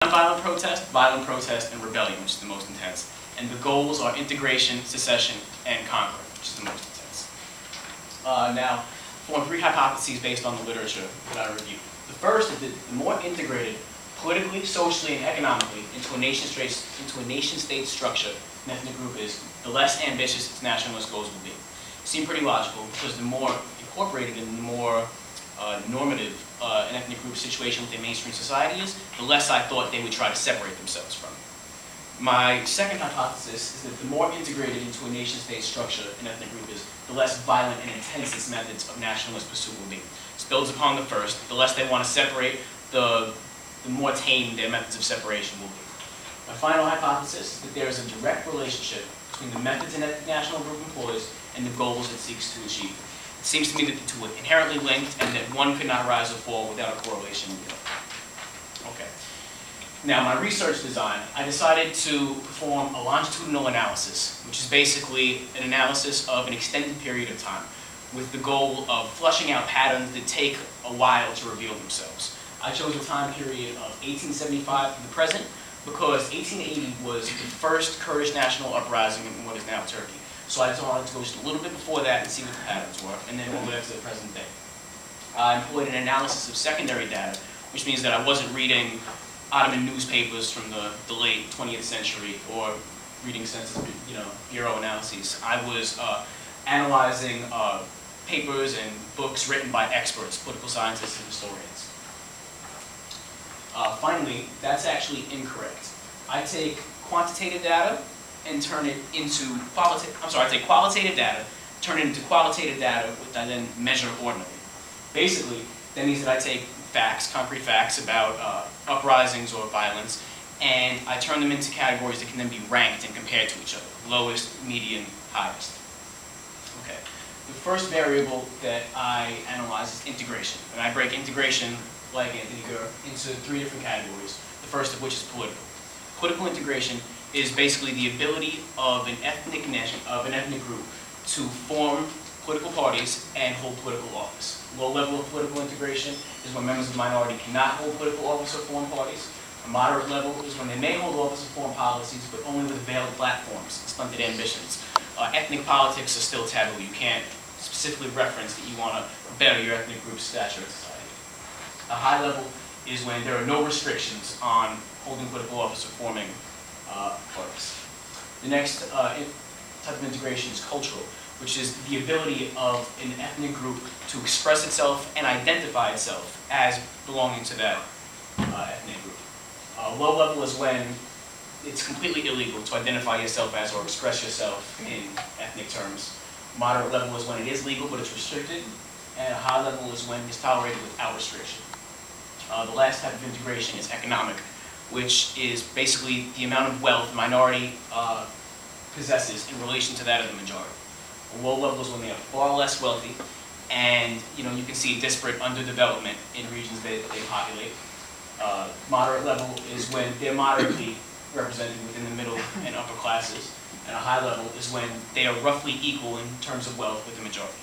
Nonviolent protest, violent protest, and rebellion, which is the most intense. And the goals are integration, secession, and conquering, which is the most intense. Now, form three hypotheses based on the literature that I reviewed. The first is that the more integrated, politically, socially, and economically into a nation-state structure an ethnic group is, the less ambitious its nationalist goals will be. Seem pretty logical because the more incorporated and the more normative an ethnic group situation within mainstream society is, the less I thought they would try to separate themselves from it. My second hypothesis is that the more integrated into a nation-state structure an ethnic group is, the less violent and intense its methods of nationalist pursuit will be. This builds upon the first. The less they want to separate, the more tame their methods of separation will be. My final hypothesis is that there is a direct relationship between the methods an ethnic national group employs and the goals it seeks to achieve. It seems to me that the two are inherently linked and that one could not rise or fall without a correlation with the other. Okay. Now, my research design, I decided to perform a longitudinal analysis, which is basically an analysis of an extended period of time with the goal of flushing out patterns that take a while to reveal themselves. I chose a time period of 1875 to the present because 1880 was the first Kurdish national uprising in what is now Turkey. So I just wanted to go just a little bit before that and see what the patterns were, and then we'll go to the present day. I employed an analysis of secondary data, which means that I wasn't reading Ottoman newspapers from the late 20th century or reading census bureau analyses. I was analyzing papers and books written by experts, political scientists and historians. Finally, that's actually incorrect. I take quantitative data and turn it into I take qualitative data, turn it into qualitative data, which I then measure ordinally. Basically, that means that I take facts, concrete facts about uprisings or violence, and I turn them into categories that can then be ranked and compared to each other, lowest, median, highest. Okay. The first variable that I analyze is integration, and I break integration, like Anthony Gurr, into three different categories, the first of which is political. Political integration is basically the ability of an ethnic group to form political parties and hold political office. Low level of political integration is when members of the minority cannot hold political office or form parties. A moderate level is when they may hold office or form policies, but only with veiled platforms and stunted ambitions. Ethnic politics are still taboo. You can't specifically reference that you want to better your ethnic group's stature in society. A high level is when there are no restrictions on holding political office or forming parties. The next type of integration is cultural, which is the ability of an ethnic group to express itself and identify itself as belonging to that ethnic group. Low level is when it's completely illegal to identify yourself as or express yourself in ethnic terms. Moderate level is when it is legal but it's restricted, and a high level is when it's tolerated without restriction. The last type of integration is economic, which is basically the amount of wealth the minority possesses in relation to that of the majority. Low level is when they are far less wealthy, and you can see disparate underdevelopment in regions that they populate. Moderate level is when they're moderately represented within the middle and upper classes, and a high level is when they are roughly equal in terms of wealth with the majority.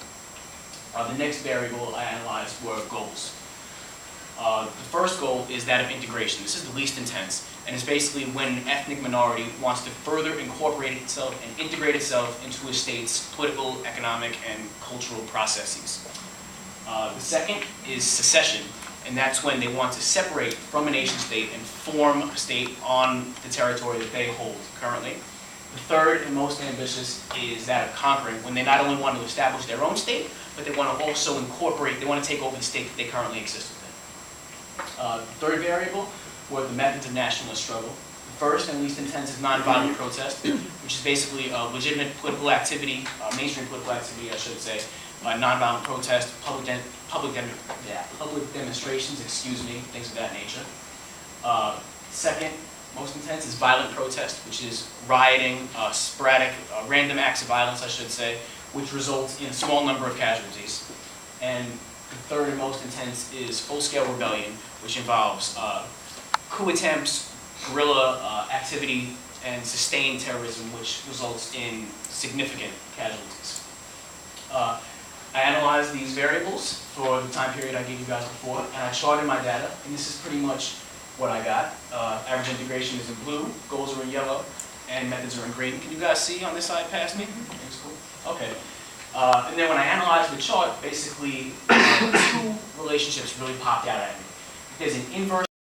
The next variable I analyzed were goals. The first goal is that of integration. This is the least intense, and it's basically when an ethnic minority wants to further incorporate itself and integrate itself into a state's political, economic, and cultural processes. The second is secession, and that's when they want to separate from a nation state and form a state on the territory that they hold currently. The third and most ambitious is that of conquering, when they not only want to establish their own state, but they want to also they want to take over the state that they currently exist within. The third variable were the methods of nationalist struggle. The first and least intense is nonviolent protest, which is basically legitimate political activity, mainstream political activity, I should say, nonviolent protest, public demonstrations, things of that nature. Second, most intense is violent protest, which is rioting, sporadic, random acts of violence, I should say, which results in a small number of casualties. And the third and most intense is full-scale rebellion, which involves coup attempts, guerrilla activity, and sustained terrorism, which results in significant casualties. I analyzed these variables for the time period I gave you guys before, and I charted my data, and this is pretty much what I got. Average integration is in blue, goals are in yellow, and methods are in green. Can you guys see on this side past me? That's cool. Okay. And then when I analyzed the chart, basically two relationships really popped out at me. There's an inverse